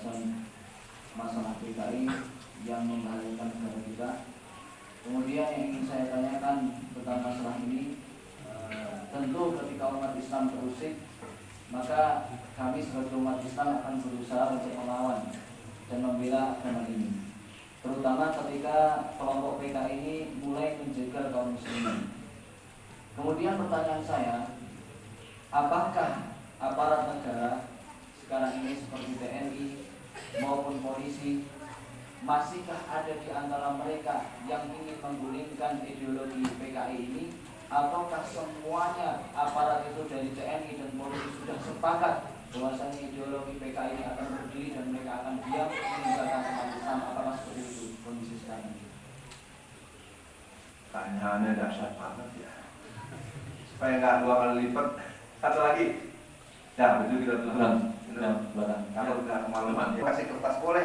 pembahasan masalah PKI yang membahayakan negara kita. Kemudian yang ingin saya tanyakan tentang masalah ini, tentu ketika umat Islam terusik, maka kami sebagai umat Islam akan berusaha untuk melawan dan membela agama ini. Terutama ketika kelompok PKI ini mulai menjegal kaum muslimin. Kemudian pertanyaan saya, apakah aparat negara sekarang ini seperti TNI maupun polisi masihkah ada di antara mereka yang ingin menggulingkan ideologi PKI ini, ataukah semuanya aparat itu dari TNI dan polisi sudah sepakat bahwasanya ideologi PKI ini akan berdiri dan mereka akan diam meninggalkan umat Islam? Apakah seperti itu kondisi sekarang? Tanyaannya dahsyat banget ya. Supaya nggak 2 kali lipat. Satu lagi. Ya, betul kita tulang. Kalau udah kemalaman, ya kasih kertas boleh.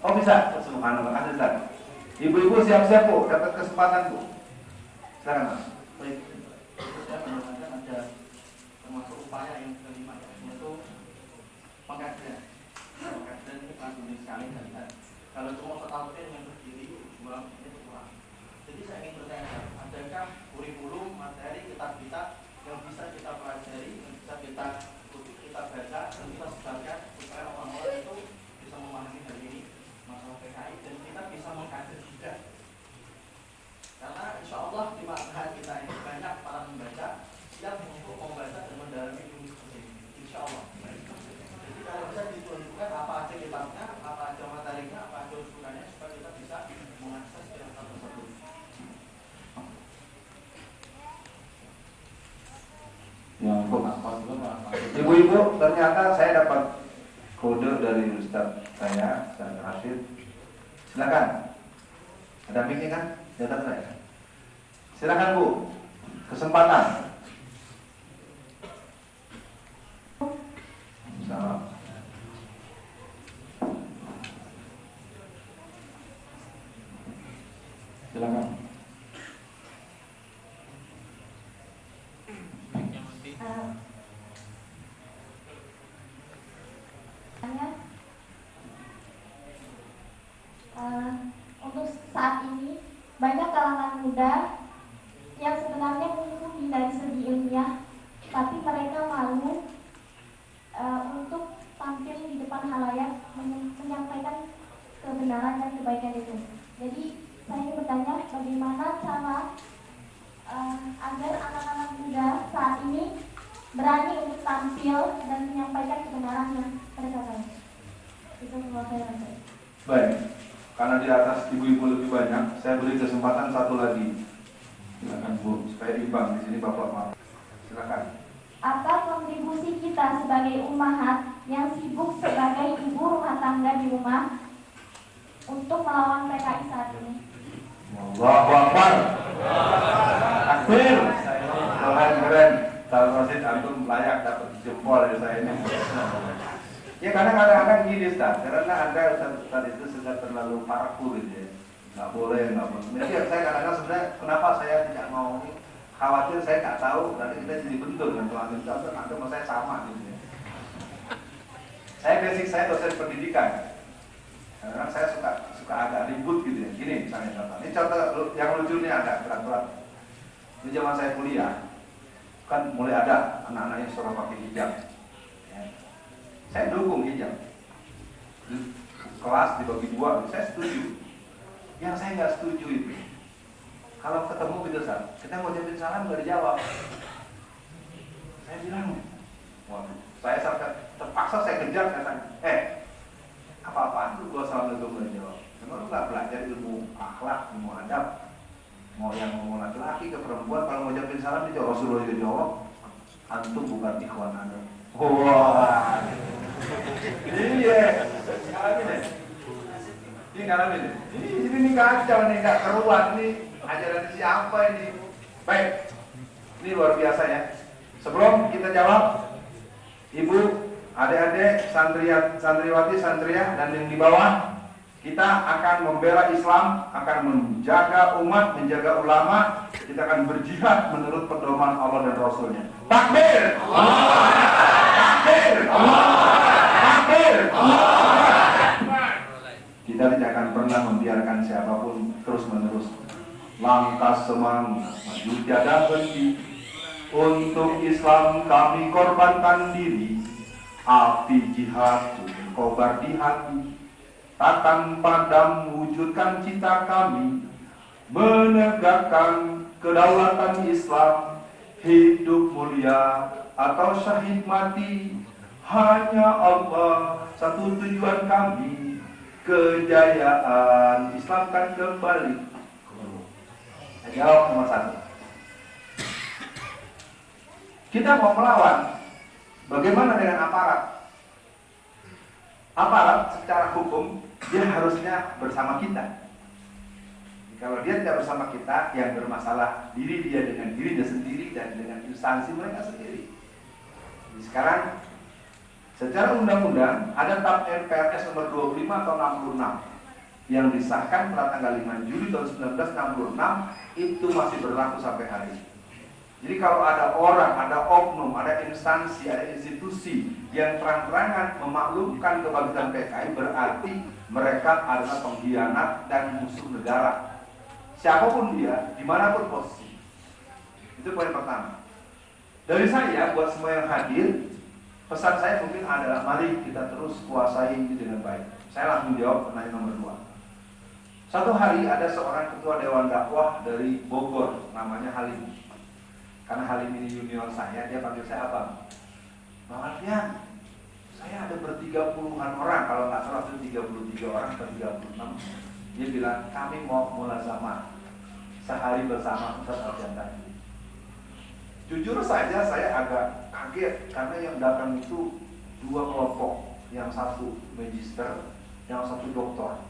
Oh bisa, subhanallah, kasih Ustaz. Ibu-ibu siap-siap Bu, dapat kesempatan Bu. Silakan Mas. Baik, saya menurutkan ada termasuk upaya yang kelima, yaitu pengkajian. Pengkajian ini sangat penting sekali dan kalau cuma ketahuan yang berdiri jual itu kurang. Jadi saya ingin bertanya, adakah kurikulum materi kitab-kitab yang bisa kita pelajari, yang bisa kita ikuti, kita baca, dan kita sebarkan supaya orang-orang itu bisa memahami hal ini masalah PKI dan kita bisa mengkaji juga. Karena insya Allah di masa kita ini banyak para membaca siap untuk membaca dan mendalami ilmu seperti ini. Insya Allah. Jadi kalau bisa ditunjukkan apa aja kitabnya, apa aja materinya, apa aja usulannya supaya kita bisa mengakses kitab tersebut. Ibu-ibu, ternyata saya dapat kode dari Ustaz saya, Ustaz Rashid. Silakan. Ada mic kan? Di atas saya. Silakan Bu. Kesempatan. Salam. Silakan. Untuk saat ini banyak kalangan muda yang sebenarnya mumpuni dari segi ilmiah, tapi mereka malu untuk tampil di depan halayak menyampaikan kebenaran dan kebaikan itu. Jadi saya ingin bertanya, bagaimana cara agar anak-anak muda saat ini berani untuk tampil dan menyampaikan kebenaran yang mereka tahu. Itu semua saya rasa. Baik, karena di atas ibu-ibu lebih banyak, saya beri kesempatan satu lagi. Silakan Bu, supaya imbang di sini Bapak maaf. Silakan. Apa kontribusi kita sebagai ummahat yang sibuk sebagai ibu rumah tangga di rumah untuk melawan PKI saat ini? Allahu Akbar. Takbir. Keren. Kalau Rasid antum layak dapat jempol dari saya ini. Ya karena kadang-kadang gini Ustaz, karena Anda Ustaz itu sudah terlalu parku gitu ya. Nggak boleh. Jadi saya kadang-kadang sebenarnya kenapa saya tidak mau ini, khawatir saya nggak tahu, nanti kita jadi bentur kan kalau Anda sama saya sama gitu ya. Saya basic saya dosen pendidikan. Kadang-kadang saya suka agak ribut gitu ya. Gini misalnya contoh. Ini contoh yang lucunya agak berat-berat. Di zaman saya kuliah, kan mulai ada anak-anak yang suruh pakai hijab. Ya. Saya dukung hijab. Kelas dibagi 2, saya setuju. Yang saya nggak setuju itu, kalau ketemu gitu Ustaz, kita mau jawabin salam nggak dijawab. Saya bilang, waduh, saya terpaksa saya kejar, saya tanya, apa-apaan lu gua assalamualaikum nggak jawab? Memang lu nggak belajar ilmu akhlak, ilmu adab? Mau yang ngomong laki-laki ke perempuan, kalau mau jawabin salam dijawab, Rasulullah juga jawab, antum bukan ikhwan Anda. Wah, iya, ini kacau nih, nggak keruan nih, ajaran siapa ini? Baik, ini luar biasa ya. Sebelum kita jawab, ibu, adik-adik, santriwati, santriah, dan yang di bawah, kita akan membela Islam, akan menjaga umat, menjaga ulama, kita akan berjihad menurut pedoman Allah dan Rasulnya. Takbir! Takbir! Takbir! menerus. Langkah semangat maju tiada henti, untuk Islam kami korbankan diri. Api jihad berkobar di hati, takkan padam wujudkan cita kami, menegakkan kedaulatan Islam. Hidup mulia atau syahid mati, hanya Allah satu tujuan kami, kejayaan Islam kan kembali. Jawab nomor 1. Kita mau melawan, bagaimana dengan aparat? Aparat secara hukum dia harusnya bersama kita. Kalau dia tidak bersama kita, yang bermasalah diri dia dengan dirinya sendiri dan dengan instansi mereka sendiri. Jadi sekarang secara undang-undang ada TAP MPRS nomor 25 atau 66 yang disahkan pada tanggal 5 Juli tahun 1966, itu masih berlaku sampai hari ini. Jadi kalau ada orang, ada oknum, ada instansi, ada institusi yang terang-terangan memaklumkan kebangkitan PKI, berarti mereka adalah pengkhianat dan musuh negara. Siapapun dia, dimanapun posisi. Itu poin pertama. Dari saya, buat semua yang hadir, pesan saya mungkin adalah mari kita terus kuasai ini dengan baik. Saya langsung jawab pertanyaan nomor 2. Satu hari ada seorang ketua Dewan Dakwah dari Bogor, namanya Halim. Karena Halim ini junior saya, dia panggil saya abang. Bang Alfian, saya ada ber-30-an orang, kalau nggak salah itu 33 orang atau 36. Dia bilang, kami mau mulazamah sehari bersama Ustaz Alfian tadi. Jujur saja saya agak kaget, karena yang datang itu 2 kelompok. Yang satu magister, yang satu doktor.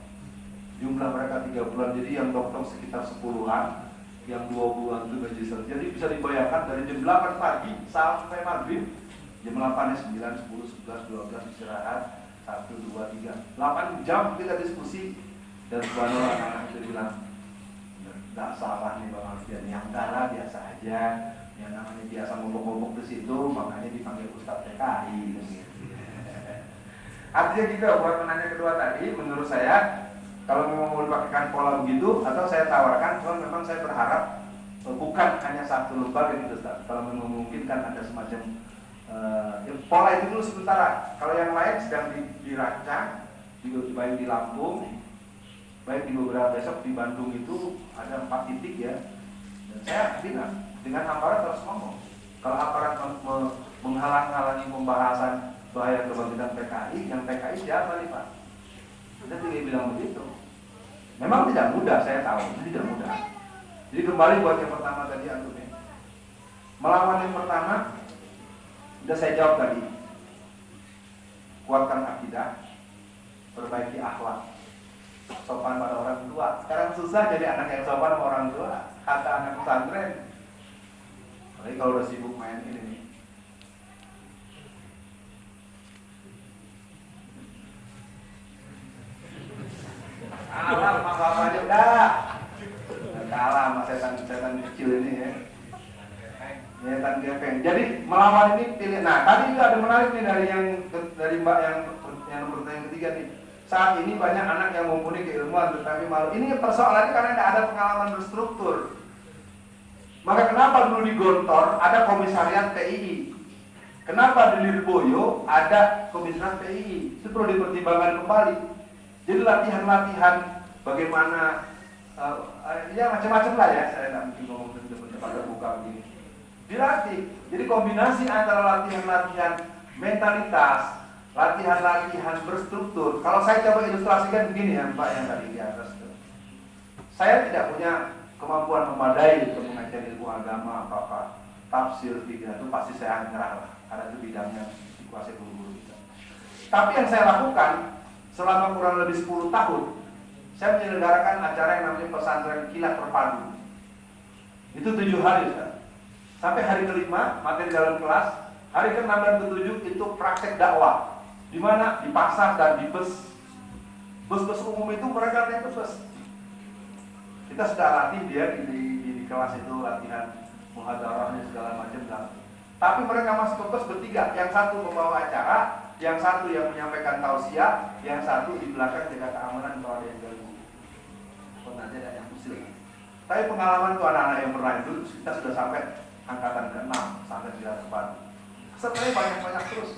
Jumlah mereka 30-an, jadi yang doktor sekitar 10-an, yang 20-an itu magister. Jadi bisa dibayangkan dari jam 8 pagi sampai maghrib, jam 8, 9, 10, 11, 12 istirahat, 1, 2, 3, 8 jam kita diskusi. Dan subhanallah anak-anak itu bilang, nggak salah nih Bang Alfian, yang enggak biasa aja, yang namanya biasa ngomong-ngomong di situ, makanya dipanggil Ustadz PKI. Artinya juga buat menanya kedua tadi, menurut saya kalau memang mau dipakaikan pola begitu, atau saya tawarkan, cuma memang saya berharap bukan hanya satu lembaga gitu Ustaz. Kalau memang memungkinkan ada semacam pola itu dulu sementara. Kalau yang lain sedang dirancang, baik di Lampung, baik di beberapa besok di Bandung itu ada 4 titik ya. Dan saya bilang dengan aparat harus ngomong. Kalau aparat menghalang-halangi pembahasan bahaya kebangkitan PKI, yang PKI siapa nih Pak? Kita tidak bilang begitu. Memang tidak mudah, saya tahu, tidak mudah. Jadi kembali buat yang pertama tadi antum ya. Melawan yang pertama, sudah saya jawab tadi. Kuatkan akidah, perbaiki akhlak, sopan pada orang tua. Sekarang susah jadi anak yang sopan sama orang tua, kata anak pesantren. Tapi kalau udah sibuk main ini nih. Kalah sama bapaknya udah. Kalah sama setan kecil ini ya. Setan gepeng. Jadi melawan ini pilih. Nah tadi juga ada menarik nih dari Mbak yang nomor yang ketiga nih. Saat ini banyak anak yang mumpuni keilmuan tetapi malu. Ini persoalannya karena tidak ada pengalaman berstruktur. Maka kenapa dulu di Gontor ada komisariat PII? Kenapa di Lirboyo ada komisariat PII? Itu perlu dipertimbangkan kembali. Jadi latihan-latihan bagaimana ya macam-macam lah ya. Saya tidak mungkin ngomong tempat terbuka begini. Dilatih. Jadi kombinasi antara latihan-latihan mentalitas, latihan-latihan berstruktur. Kalau saya coba ilustrasikan begini ya Pak yang tadi di atas itu. Saya tidak punya kemampuan memadai untuk mengajar ilmu agama apa-apa, tafsir, fikih itu pasti saya nyerah lah, karena itu bidangnya dikuasai guru-guru kita. Tapi yang saya lakukan selama kurang lebih 10 tahun, saya menyelenggarakan acara yang namanya pesantren kilat terpadu. Itu 7 hari Ustaz. Sampai hari kelima materi dalam kelas, hari ke-6 dan ke-7 itu praktek dakwah. Di mana? Di pasar dan di bus. Bus-bus umum itu mereka naik ke bus. Kita sudah latih dia di kelas itu latihan muhadarahnya segala macam. Tapi mereka masuk ke bus bertiga, yang satu membawa acara, yang satu yang menyampaikan tausiah, yang satu di belakang jaga keamanan kalau ada yang ganggu. nanti ada yang usil. Tapi pengalaman tuh anak-anak yang pernah itu, kita sudah sampai angkatan ke-6 sampai di depan. Sebenarnya banyak-banyak terus.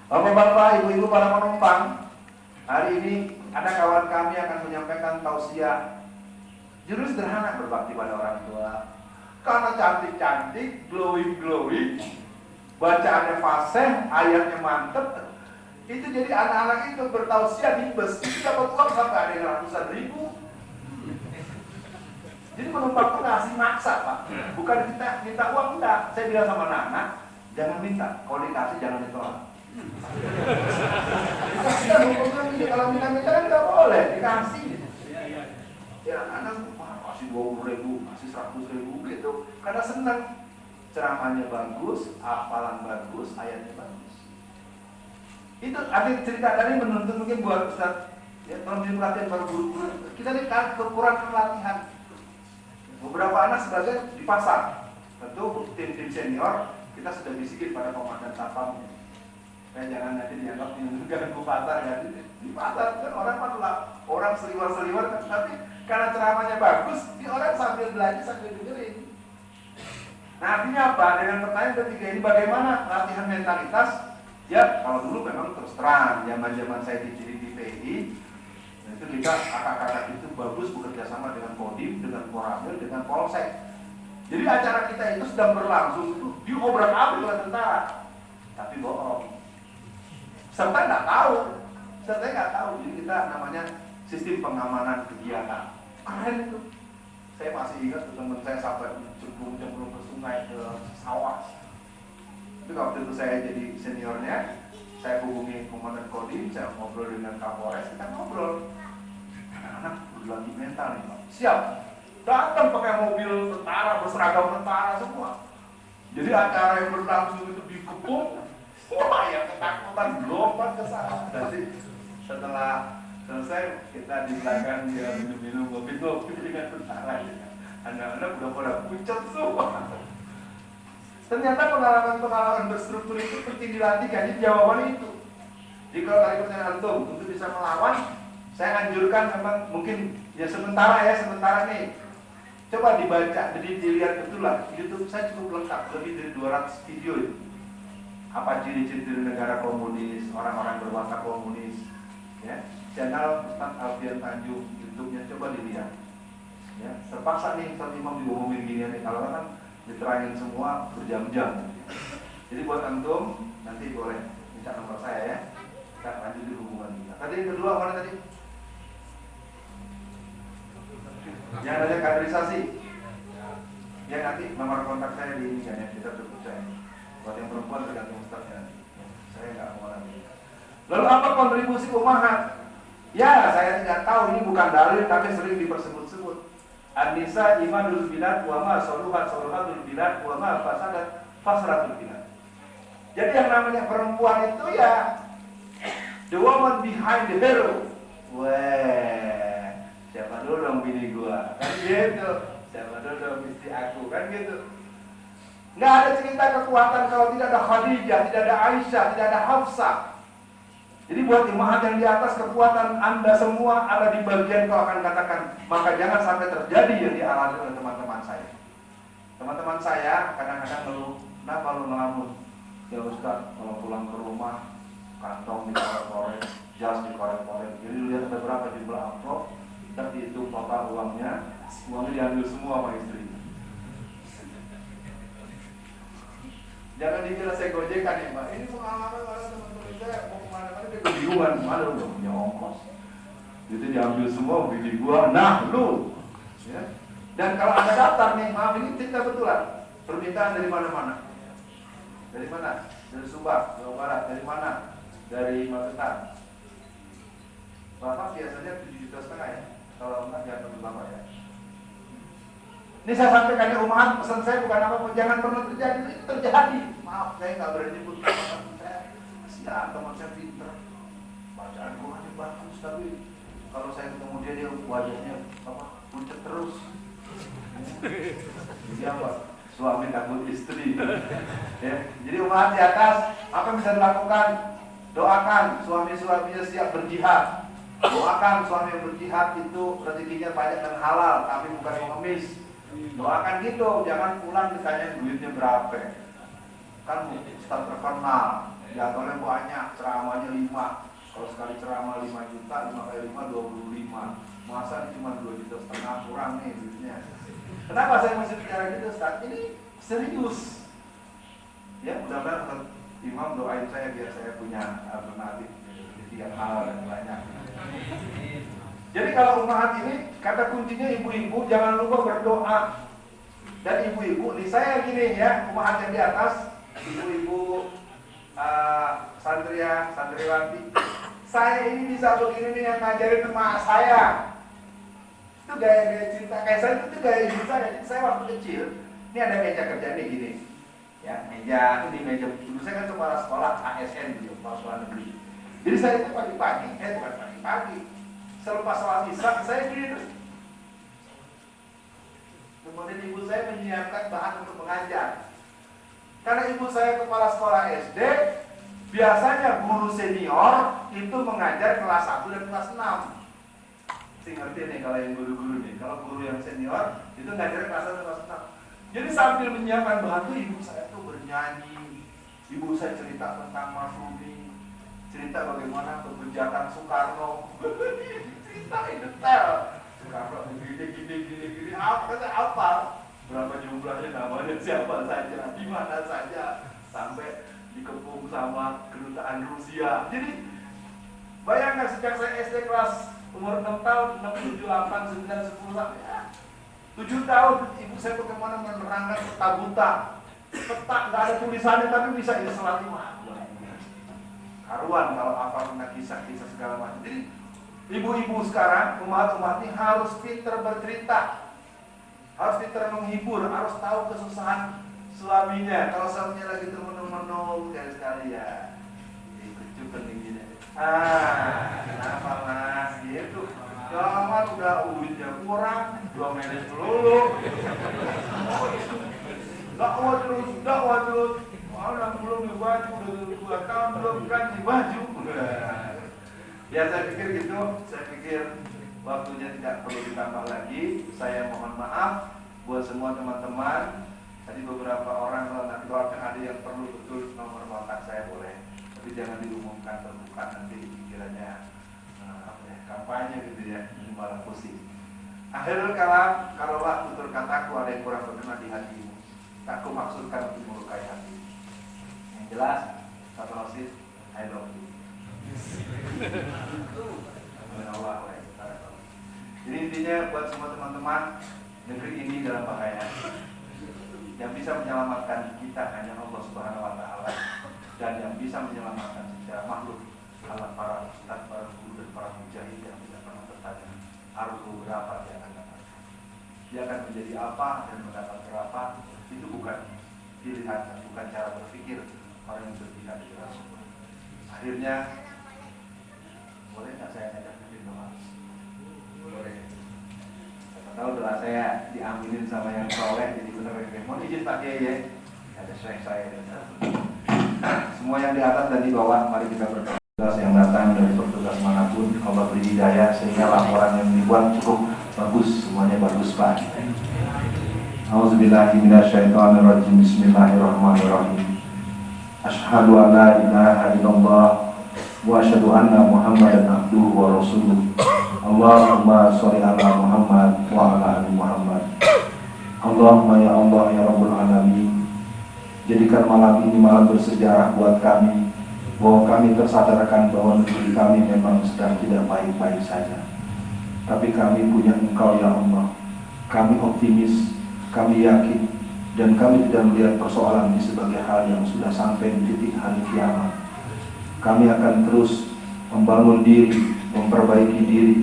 Bapak-bapak, ibu-ibu, para penumpang, hari ini ada kawan kami akan menyampaikan tausiah. Judul sederhana, berbakti pada orang tua. Karena cantik-cantik, glowing-glowing, bacaannya fasih, ayatnya mantep. Itu jadi anak-anak itu bertausiah di bus, itu dapat uang sampai ada yang ratusan ribu. Jadi penumpang itu ngasih maksa, Pak. Bukan kita minta uang, enggak. Saya bilang sama anak-anak, jangan minta. Kalau dikasih jangan ditolak. Kita hukumnya gitu. Kalau minta-minta kan nggak boleh dikasih. Ya anak kasih 20.000, kasih 100.000 gitu. Karena senang. Ceramahnya bagus, hafalan bagus, ayatnya bagus. Itu arti cerita tadi menuntut mungkin buat Ustaz. Ya, tolong pelatihan baru guru. Kita ini kekurangan pelatihan. Beberapa anak sebagian di pasar. Tentu tim-tim senior kita sudah bisikin pada komandan satpam. Jangan nanti dianggap mengganggu pasar ya. Di pasar kan orang malah orang seliwar-seliwar kan, tapi karena ceramahnya bagus, di orang sambil belajar sambil dengerin. Nah artinya apa? Dengan pertanyaan ketiga ini bagaimana latihan mentalitas? Ya kalau dulu memang terus terang zaman saya di PI, itu kita kakak-kakak itu bagus bekerja sama dengan Kodim, dengan Koramil, dengan Polsek. Jadi acara kita itu sedang berlangsung itu diobrak-abrik oleh tentara, tapi bohong. Serta nggak tahu. Jadi kita namanya sistem pengamanan kegiatan. Keren itu. Saya masih ingat teman saya sampai cemplung ke sungai, ke sawah. Itu waktu itu saya jadi seniornya, saya hubungi komandan Kodim, saya ngobrol dengan Kapolres, kita ngobrol. Anak-anak udah lagi mental nih Pak. Siap. Datang pakai mobil tentara, berseragam tentara semua. Jadi acara yang berlangsung itu dikepung. Wah, yang ketakutan lompat ke sana. Jadi setelah selesai kita di belakang dia minum-minum kopi dengan tentara. Anak-anak udah pada pucat semua. Ternyata pengalaman berstruktur itu penting dilatih kan, jadi jawaban itu. Jadi kalau tadi pertanyaan antum untuk bisa melawan, saya anjurkan memang mungkin ya sementara nih. Coba dibaca, jadi dilihat betul lah. YouTube saya cukup lengkap, lebih dari 200 video itu. Apa ciri-ciri negara komunis, orang-orang berwatak komunis, ya. Channel Ustaz Alfian Tanjung, YouTube-nya coba dilihat. Ya, terpaksa nih Ustaz Imam diumumin gini nih, kalau kan diterangin semua berjam-jam. Jadi buat antum nanti boleh minta nomor saya ya. Kita lanjut di hubungan kita. Tadi yang kedua mana tadi? Yang ada kaderisasi. Ya nanti nomor kontak saya di ini ya, kita cukup saya. Buat yang perempuan tergantung Ustaznya. Saya nggak mau lagi. Lalu apa kontribusi umahat? Ya, saya tidak tahu, ini bukan dalil tapi sering dipersebut-sebut. An-nisa imadul bilad wa ma saluhatul bilad wa ma fasadat fasratul bilad. Jadi yang namanya perempuan itu ya the woman behind the hero. Wah, siapa dulu dong bini gua? Kan gitu. Siapa dulu dong istri aku? Kan gitu. Nggak ada cerita kekuatan kalau tidak ada Khadijah, tidak ada Aisyah, tidak ada Hafsah. Jadi buat imahat yang di atas, kekuatan Anda semua ada di bagian kau akan katakan, maka jangan sampai terjadi yang dialami oleh teman-teman saya. Teman-teman saya kadang-kadang ngeluh, kenapa lu ngelamun? Ya Ustaz, kalau pulang ke rumah, kantong dikorek-korek, jas dikorek-korek. Jadi lihat ada berapa jumlah amplop, kita dihitung total uangnya diambil semua sama istri. Jangan dikira saya gojekan ya Mbak. Ini pengalaman mana teman-teman saya mau kemana-mana dia kebingungan, mana udah punya ongkos. Itu diambil semua bini gua, nah lu. Ya. Dan kalau ada daftar nih, maaf ini cerita betulan. Permintaan dari mana-mana. Dari mana? Dari Subang, Jawa Barat. Dari mana? Dari Magetan. Bapak biasanya 7,5 juta ya. Kalau enggak jangan perlu Bapak ya. Ini saya sampaikan ke umat, pesan saya bukan apa-apa, jangan pernah terjadi, itu terjadi. Maaf, saya nggak berani nyebut teman saya. Kasihan teman saya pinter, bacaan Qurannya bagus, tapi kalau saya ketemu dia wajahnya apa? Pucat terus. Jadi apa? Suami takut istri. Ya. Jadi umat di atas, apa yang bisa dilakukan? Doakan suami-suaminya siap berjihad. Doakan suami yang berjihad itu rezekinya banyak dan halal, tapi bukan pengemis. Doakan gitu, jangan pulang ditanya duitnya berapa. Kan ustaz terkenal, jadwalnya banyak, ceramahnya 5. Kalau sekali ceramah 5 juta, 5 kali 5, 25. Masa cuma 2,5 juta kurang nih duitnya. Kenapa saya masih bicara gitu Ustaz? Ini serius. Ya, mudah-mudahan Imam doain saya biar saya punya alternatif yang halal dan banyak. Jadi kalau umat ini, kata kuncinya ibu-ibu jangan lupa berdoa. Dan ibu-ibu, nih saya gini ya, umat yang di atas, ibu-ibu santriwati, saya ini bisa begini nih yang ngajarin emak saya. Itu gaya-gaya cerita kayak saya itu gaya hidup saya. Jadi saya waktu kecil, ini ada meja kerja nih gini, ya meja ini meja. Dulu saya kan kepala sekolah ASN gitu, kepala sekolah negeri. Jadi saya itu pagi-pagi, bukan pagi-pagi, selepas sholat isya saya gini terus. Kemudian ibu saya menyiapkan bahan untuk mengajar. Karena ibu saya kepala sekolah SD, biasanya guru senior itu mengajar kelas 1 dan kelas 6. Saya ngerti nih kalau yang guru-guru nih. Kalau guru yang senior itu ngajar kelas 1 dan kelas 6. Jadi sambil menyiapkan bahan itu ibu saya tuh bernyanyi. Ibu saya cerita tentang Marsudi, cerita bagaimana kebijakan Soekarno. Cerita detail. Soekarno gini, apa? Berapa jumlahnya, namanya siapa saja, di mana saja, sampai dikepung sama kedutaan Rusia. Jadi bayangkan sejak saya SD kelas umur 6 tahun, 6, 7, 8, 9, 10 sampai 7 tahun, ibu saya bagaimana menerangkan peta buta. Peta nggak ada tulisannya tapi bisa Islam. Karuan kalau apa tentang kisah-kisah segala macam. Jadi ibu-ibu sekarang, umat-umat ini harus pintar bercerita, harus pintar menghibur, harus tahu kesusahan suaminya. Kalau suaminya lagi termenung-menung sekali ya, dikecup gini. Kenapa mas? Gitu. Jangan udah uitnya kurang, 2 menit melulu. Dakwah terus. Orang belum di baju, udah 2 tahun belum ganti baju. Ya saya pikir gitu, saya pikir waktunya tidak perlu ditambah lagi. Saya mohon maaf buat semua teman-teman. Tadi beberapa orang kalau nanti ada yang perlu betul nomor kontak saya boleh. Tapi jangan diumumkan terbuka, nanti pikirannya kampanye gitu ya, malah pusing. Akhirul kalam, kalaulah tutur kataku ada yang kurang berkenan di hatimu, tak ku maksudkan untuk melukai hati. Yang jelas, kata Rasul, I love you. Jadi intinya buat semua teman-teman, negeri ini dalam bahaya. Yang bisa menyelamatkan kita hanya Allah Subhanahu Wa Taala, dan yang bisa menyelamatkan secara makhluk adalah para ustaz, para guru dan para mujahid yang tidak pernah bertanya harus berapa dia akan dapat. Dia akan menjadi apa dan mendapat berapa, itu bukan pilihan, bukan cara berpikir orang yang berjihad di jalan Allah. Akhirnya, boleh nggak saya ngajak bikin doa? Boleh. Siapa tahu doa saya diaminin sama yang soleh jadi benar. Mohon izin Pak Kiai ya, ada syekh saya. Semua yang di atas dan di bawah, mari kita berdoa. Yang datang dari petugas manapun, Allah beri hidayah sehingga laporan yang dibuat cukup bagus, semuanya bagus Pak. Auzubillahi minasyaitonirrajim. Bismillahirrahmanirrahim. Asyhadu an la ilaha illallah wa asyhadu anna Muhammadan abduhu wa rasuluh. Allahumma sholli ala Muhammad wa ala ali Muhammad. Allahumma ya Allah ya Rabbul alamin. Jadikan malam ini malam bersejarah buat kami, bahwa kami tersadarkan bahwa negeri kami memang sedang tidak baik-baik saja. Tapi kami punya Engkau ya Allah. Kami optimis, kami yakin, dan kami tidak melihat persoalan ini sebagai hal yang sudah sampai di titik hari kiamat. Kami akan terus membangun diri, memperbaiki diri,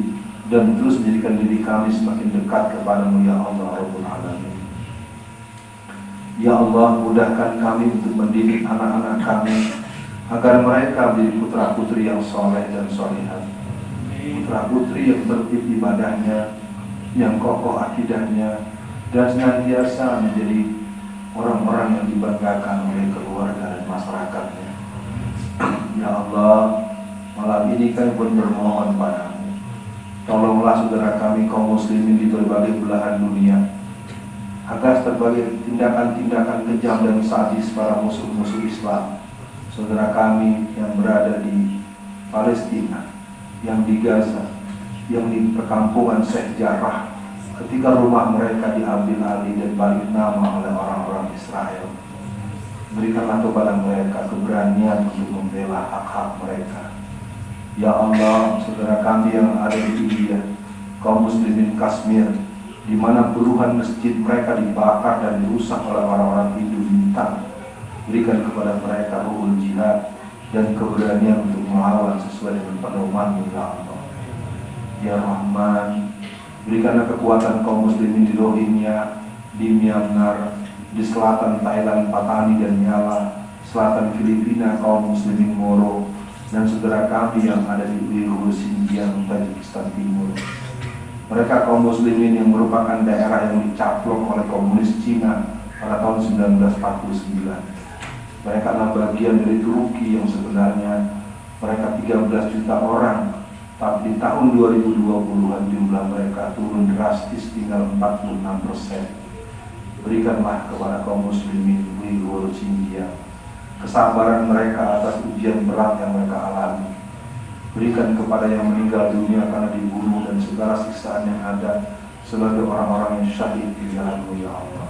dan terus menjadikan diri kami semakin dekat kepada-Mu ya Allah Rabbul Alamin. Ya Allah, mudahkan kami untuk mendidik anak-anak kami agar mereka menjadi putra-putri yang soleh dan solehah, putra-putri yang tertib ibadahnya, yang kokoh akidahnya, dan senantiasa menjadi orang-orang yang dibanggakan oleh keluarga dan masyarakatnya. Ya Allah, malam ini kami pun bermohon padamu, Tolonglah saudara kami kaum muslimin di berbagai belahan dunia atas berbagai tindakan-tindakan kejam dan sadis para musuh-musuh Islam. Saudara kami yang berada di Palestina, yang di Gaza, yang di perkampungan Sheikh Jarrah, ketika rumah mereka diambil alih dan balik nama oleh orang-orang Israel. Berikanlah kepada mereka keberanian untuk membela hak-hak mereka. Ya Allah, saudara kami yang ada di India, kaum muslimin Kashmir, di mana puluhan masjid mereka dibakar dan dirusak oleh orang-orang Hindu bintang. Berikan kepada mereka ruhul jihad dan keberanian untuk melawan sesuai dengan pedoman-Mu, ya Allah. Ya Rahman, berikanlah kekuatan kaum muslimin di Rohingya, di Myanmar, di selatan Thailand, Patani dan Nyala, selatan Filipina kaum muslimin Moro, dan saudara kami yang ada di Uyghur, Xinjiang, Tajikistan Timur. Mereka kaum muslimin yang merupakan daerah yang dicaplok oleh komunis Cina pada tahun 1949. Mereka adalah bagian dari Turki yang sebenarnya mereka 13 juta orang, tapi di tahun 2020-an jumlah mereka turun drastis tinggal 46%. Berikanlah kepada kaum muslimin Uyghur, Xinjiang kesabaran mereka atas ujian berat yang mereka alami. Berikan kepada yang meninggal dunia karena dibunuh dan segala siksaan yang ada sebagai orang-orang yang syahid di jalan-Mu, ya Allah.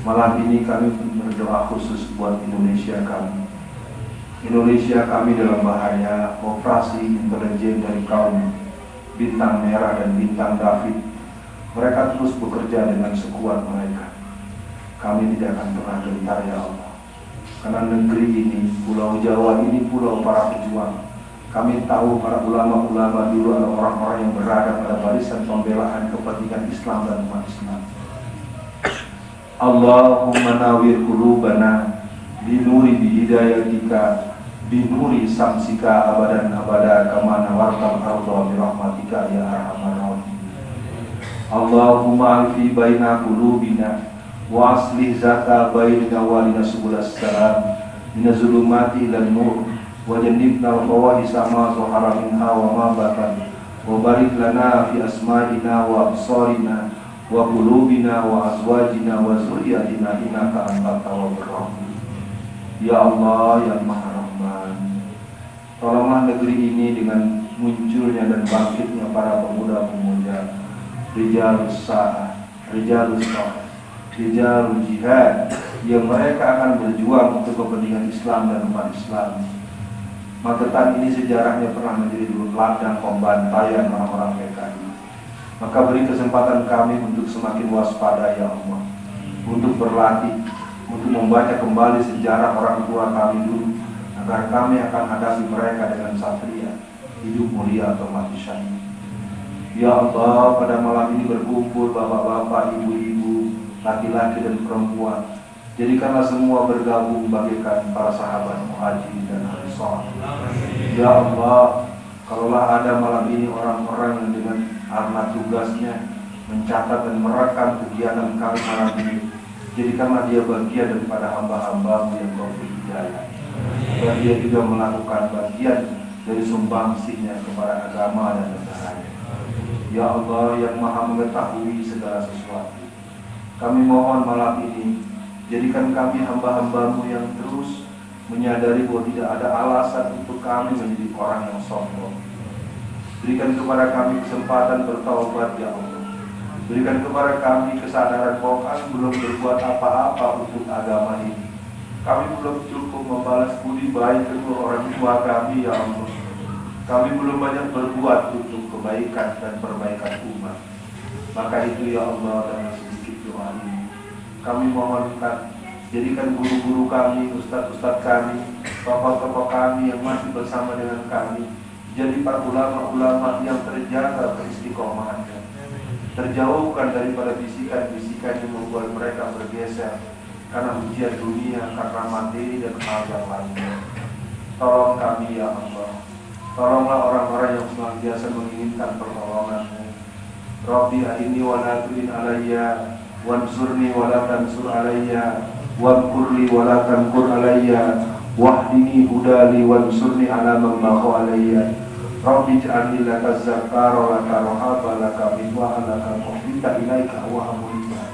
Malam ini kami berdoa khusus buat Indonesia kami. Indonesia kami dalam bahaya operasi intelijen dari kaum Bintang Merah dan Bintang David. Mereka terus bekerja dengan sekuat mereka. Kami tidak akan pernah gentar, ya Allah. Karena negeri ini, Pulau Jawa ini pulau para pejuang. Kami tahu para ulama-ulama dulu adalah orang-orang yang berada pada barisan pembelaan kepentingan Islam dan umat Islam. Allahumma nawir qulubana binuri bihidayatika binuri samsika abadan abada kama nawartal arda birahmatika ya arhamar rahimin. Allahumma alfi baina qulubina wa aslih zata bainana wa lina subulas salam min zulumati ilan nur wa jannibna al-fawahisha ma zahara minha wa ma batan wa barik lana fi asma'ina wa absarina wa qulubina wa azwajina wa zurriyatina innaka antat tawwabur rahim. Ya Allah yang Maha Rahman, tolonglah negeri ini dengan munculnya dan bangkitnya para pemuda-pemuda rijalus sa'ah, rijalus sa'ah, rijalul jihad yang mereka akan berjuang untuk kepentingan Islam dan umat Islam. Magetan ini sejarahnya pernah menjadi ladang pembantaian orang-orang PKI. Maka beri kesempatan kami untuk semakin waspada, ya Allah, untuk berlatih, untuk membaca kembali sejarah orang tua kami dulu, agar kami akan hadapi mereka dengan satria, hidup mulia atau mati syahid. Ya Allah, pada malam ini berkumpul bapak-bapak, ibu-ibu, laki-laki dan perempuan. Jadikanlah semua bergabung bagaikan para sahabat Muhajirin dan Ansar. Ya Allah, kalaulah ada malam ini orang-orang yang dengan amanat tugasnya mencatat dan merekam kegiatan kami malam ini, jadikanlah dia bagian daripada hamba-hamba-Mu yang Kau beri hidayah. Dan dia juga melakukan bagian dari sumbangsihnya kepada agama dan negaranya. Ya Allah yang Maha mengetahui segala sesuatu, kami mohon malam ini jadikan kami hamba-hamba-Mu yang terus menyadari bahwa tidak ada alasan untuk kami menjadi orang yang sombong. Berikan kepada kami kesempatan bertaubat, ya Allah. Berikan kepada kami kesadaran bahwa kami belum berbuat apa-apa untuk agama ini. Kami belum cukup membalas budi baik kedua orang tua kami, ya Allah. Kami belum banyak berbuat untuk kebaikan dan perbaikan umat. Maka itu, ya Allah, dengan sedikit doa ini kami mohonkan, jadikan guru-guru kami, ustadz-ustadz kami, tokoh-tokoh kami yang masih bersama dengan kami, jadi para ulama-ulama yang terjaga keistiqomahannya, terjauhkan daripada bisikan-bisikan yang membuat mereka bergeser karena ujian dunia, karena materi dan hal yang lainnya. Tolong kami, ya Allah. Tolonglah orang-orang yang senantiasa menginginkan pertolongan-Mu. Rabbi aini wa la tu'in alayya wansurni wa la tansur alayya wankurli wa la tankur alayya wahdini hudali wansurni ala man bagha alayya Rabbi ij'alni laka zakara laka rohaba laka minwa laka muhbita ilaika wa hamulika.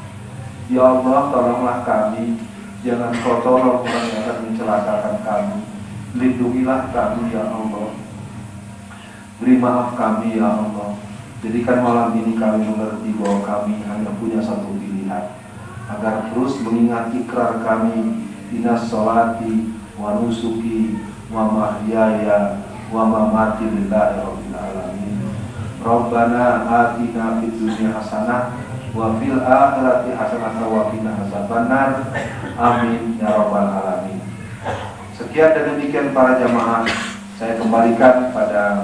Ya Allah, tolonglah kami, jangan kau tolong orang yang akan mencelakakan kami. Lindungilah kami ya Allah. Beri maaf kami ya Allah. Jadikan malam ini kami mengerti bahwa kami hanya punya satu pilihan, agar terus mengingat ikrar kami, dinas sholati wa nusuki wa mahyaya wa mamati lillahi rabbil alamin. Rabbana atina fid dunya hasanah wa fil akhirati hasanah wa qina azabannar. Amin ya rabbal alamin. Sekian dan demikian para jamaah, saya kembalikan pada